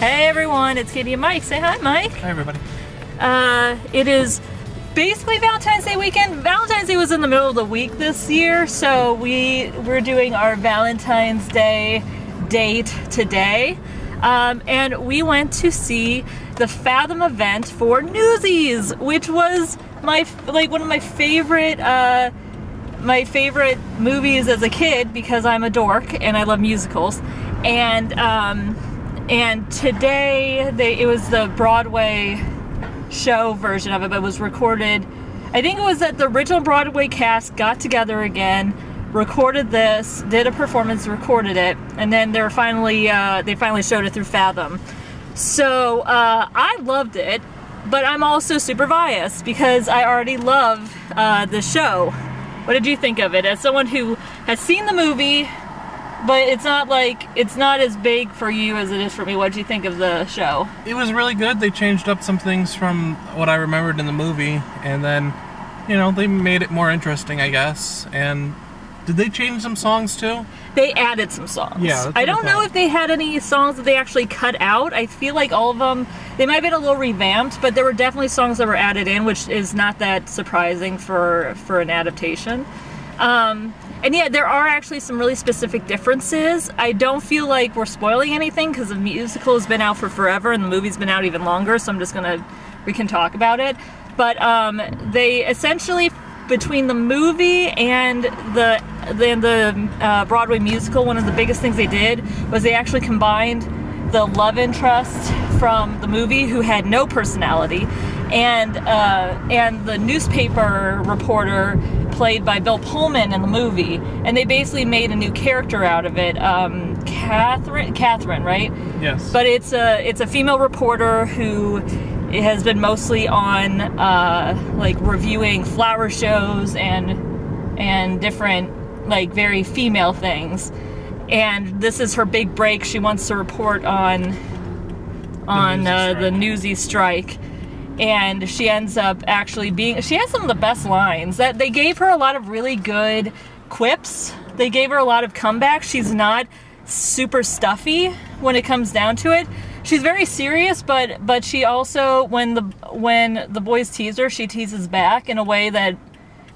Hey everyone, it's Katie and Mike. Say hi, Mike. Hi everybody. It is basically Valentine's Day weekend. Valentine's Day was in the middle of the week this year, so we're doing our Valentine's Day date today. And we went to see the Fathom Event for Newsies, which was one of my favorite movies as a kid because I'm a dork and I love musicals. And today it was the Broadway show version of it, but it was recorded. I think it was that the original Broadway cast got together again, recorded this, did a performance, recorded it, and then they finally showed it through Fathom. So I loved it, but I'm also super biased because I already love the show. What did you think of it? As someone who has seen the movie, but it's not as big for you as it is for me. What did you think of the show? It was really good. They changed up some things from what I remembered in the movie, and then, you know, they made it more interesting, I guess. And did they change some songs too? They added some songs. Yeah, I don't know if they had any songs that they actually cut out. I feel like all of them, they might have been a little revamped, but there were definitely songs that were added in, which is not that surprising for an adaptation. And yeah, there are actually some really specific differences. I don't feel like we're spoiling anything because the musical has been out for forever and the movie's been out even longer, so we can talk about it. But they essentially, between the movie and the Broadway musical, one of the biggest things they did was they actually combined the love interest from the movie who had no personality and the newspaper reporter played by Bill Pullman in the movie, and they basically made a new character out of it, Catherine, right? Yes. But it's a female reporter who has been mostly on like reviewing flower shows and different like very female things, and this is her big break. She wants to report on the Newsies strike. And she ends up actually she has some of the best lines. That they gave her a lot of really good quips. They gave her a lot of comebacks. She's not super stuffy when it comes down to it. She's very serious, but she also, when the boys tease her, she teases back in a way that,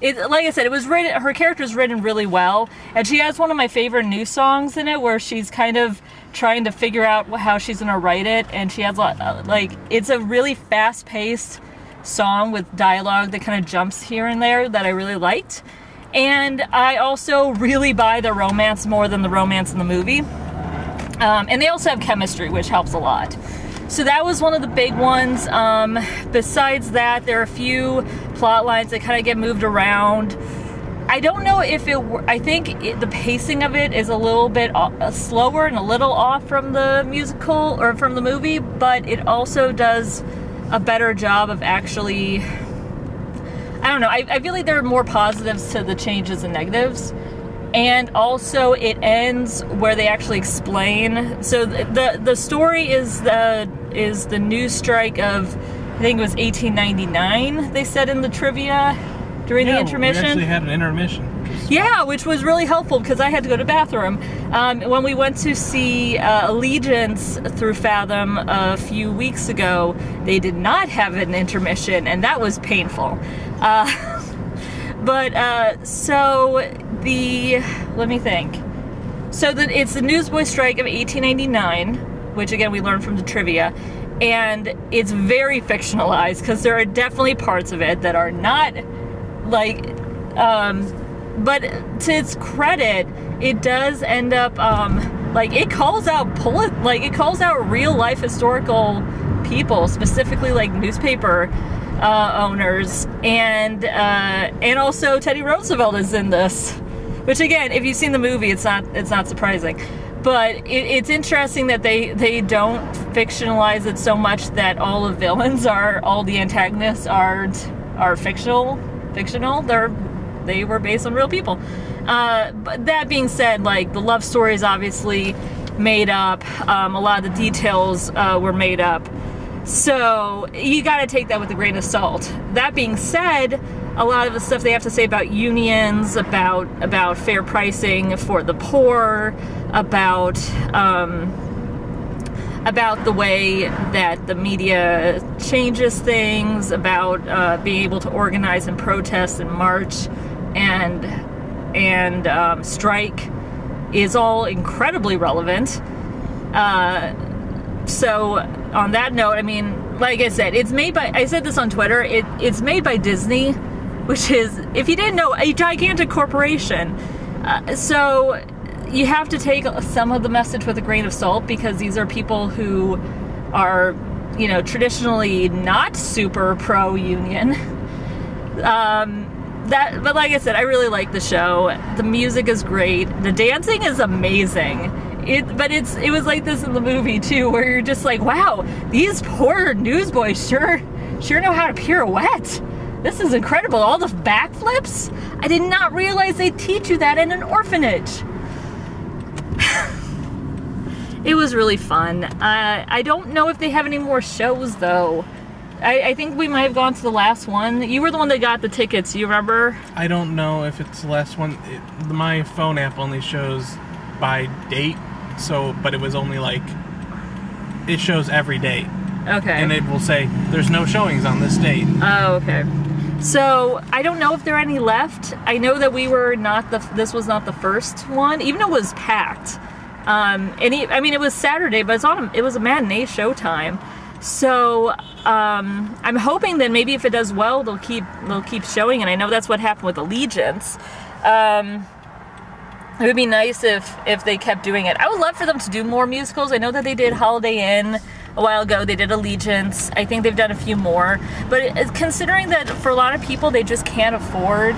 like I said, it was written, her character's written really well, and she has one of my favorite new songs in it where she's kind of trying to figure out how she's gonna write it, and she has it's a really fast-paced song with dialogue that kind of jumps here and there that I really liked. And I also really buy the romance more than the romance in the movie. And they also have chemistry, which helps a lot. So that was one of the big ones. Besides that, there are a few plot lines that kind of get moved around. I don't know if I think the pacing of it is a little bit slower and a little off from the musical or from the movie, but it also does a better job of actually, I don't know, I feel like there are more positives to the changes than negatives. And also it ends where they actually explain. So the story is the news strike of, I think it was 1899, they said in the trivia during the intermission. We actually had an intermission. Yeah, which was really helpful because I had to go to the bathroom. When we went to see Allegiance through Fathom a few weeks ago, they did not have an intermission, and that was painful. Let me think. So it's the newsboy strike of 1899, which again we learned from the trivia, and it's very fictionalized because there are definitely parts of it that are not like, but to its credit, it does end up it calls out real life historical people, specifically like newspaper owners, and also Teddy Roosevelt is in this, which again, if you've seen the movie, it's not surprising. But it's interesting that they don't fictionalize it so much that all the villains all the antagonists are fictional. They were based on real people. But that being said, like the love story is obviously made up. A lot of the details were made up. So you got to take that with a grain of salt. That being said, a lot of the stuff they have to say about unions, about fair pricing for the poor, about about the way that the media changes things, about being able to organize and protest and march and strike is all incredibly relevant. So on that note, I mean, like I said, it's made by, I said this on Twitter, it's made by Disney, which is, if you didn't know, a gigantic corporation. So you have to take some of the message with a grain of salt, because these are people who are, you know, traditionally not super pro-union. But like I said, I really like the show. The music is great. The dancing is amazing. But it was like this in the movie too, where you're just like, wow, these poor newsboys sure know how to pirouette. This is incredible. All the backflips. I did not realize they teach you that in an orphanage. It was really fun. I don't know if they have any more shows though. I think we might have gone to the last one. You were the one that got the tickets, you remember? I don't know if it's the last one. My phone app only shows by date, but it was only like, it shows every date. Okay. And it will say, there's no showings on this date. Oh, okay. So, I don't know if there are any left. I know that we were not this was not the first one, even though it was packed. I mean, it was Saturday, but it was a matinee showtime. So, I'm hoping that maybe if it does well, they'll keep showing, and I know that's what happened with Allegiance. It would be nice if they kept doing it. I would love for them to do more musicals. I know that they did Holiday Inn a while ago. They did Allegiance. I think they've done a few more. But considering that for a lot of people, they just can't afford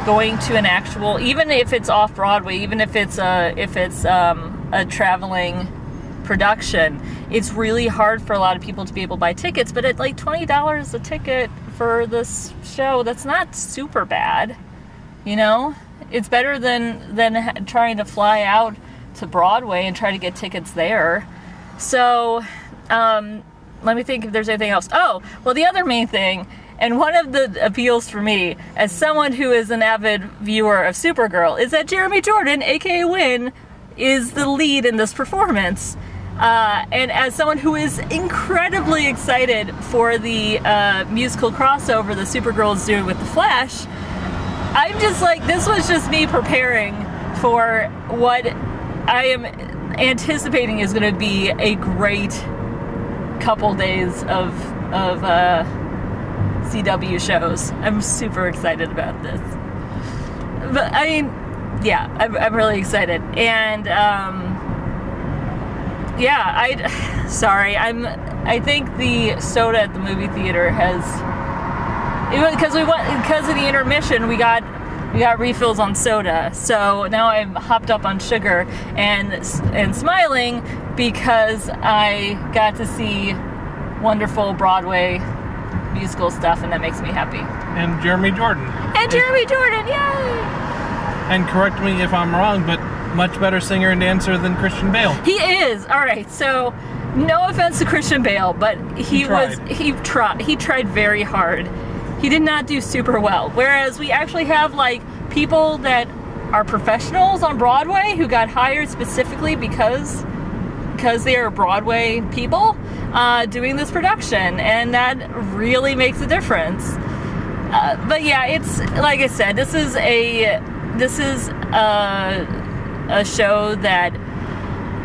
going to an actual, even if it's off Broadway, even if it's a traveling production, it's really hard for a lot of people to be able to buy tickets. But at like $20 a ticket for this show, that's not super bad, you know? It's better than trying to fly out to Broadway and try to get tickets there. So, let me think if there's anything else. Oh, well, the other main thing, and one of the appeals for me, as someone who is an avid viewer of Supergirl, is that Jeremy Jordan, aka Win, is the lead in this performance. And as someone who is incredibly excited for the musical crossover that Supergirl is doing with The Flash, I'm just like, this was just me preparing for what I am anticipating is going to be a great couple days of CW shows. I'm super excited about this. But I mean, yeah, I'm really excited. And yeah, I think the soda at the movie theater has, because of the intermission, we got refills on soda. So now I'm hopped up on sugar and smiling because I got to see wonderful Broadway musical stuff, and that makes me happy. And Jeremy Jordan. And Jeremy Jordan, yay! And correct me if I'm wrong, but much better singer and dancer than Christian Bale. He is. All right. So, no offense to Christian Bale, but he tried very hard. He did not do super well. Whereas we actually have like people that are professionals on Broadway who got hired specifically because they are Broadway people doing this production, and that really makes a difference. But yeah, it's like I said, this is a show that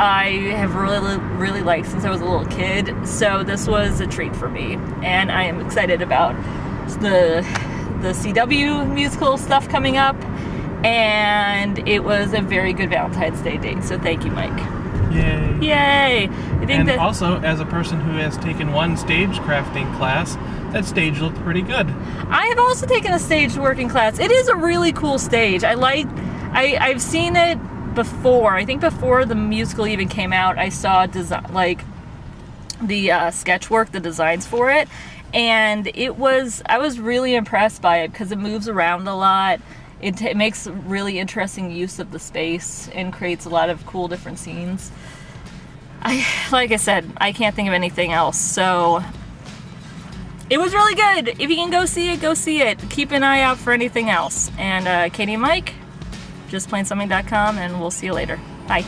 I have really liked since I was a little kid. So this was a treat for me, and I am excited about the CW musical stuff coming up, and it was a very good Valentine's Day date, so thank you, Mike. Yay. Yay! I think that also, as a person who has taken one stage crafting class, that stage looked pretty good. I have also taken a stage working class. It is a really cool stage. I've seen it before. I think before the musical even came out, I saw the sketch work, the designs for it. And I was really impressed by it because it moves around a lot. It makes really interesting use of the space and creates a lot of cool different scenes. Like I said, I can't think of anything else. So it was really good. If you can go see it, go see it. Keep an eye out for anything else. And Katie and Mike, justplainsomething.com, and we'll see you later. Bye.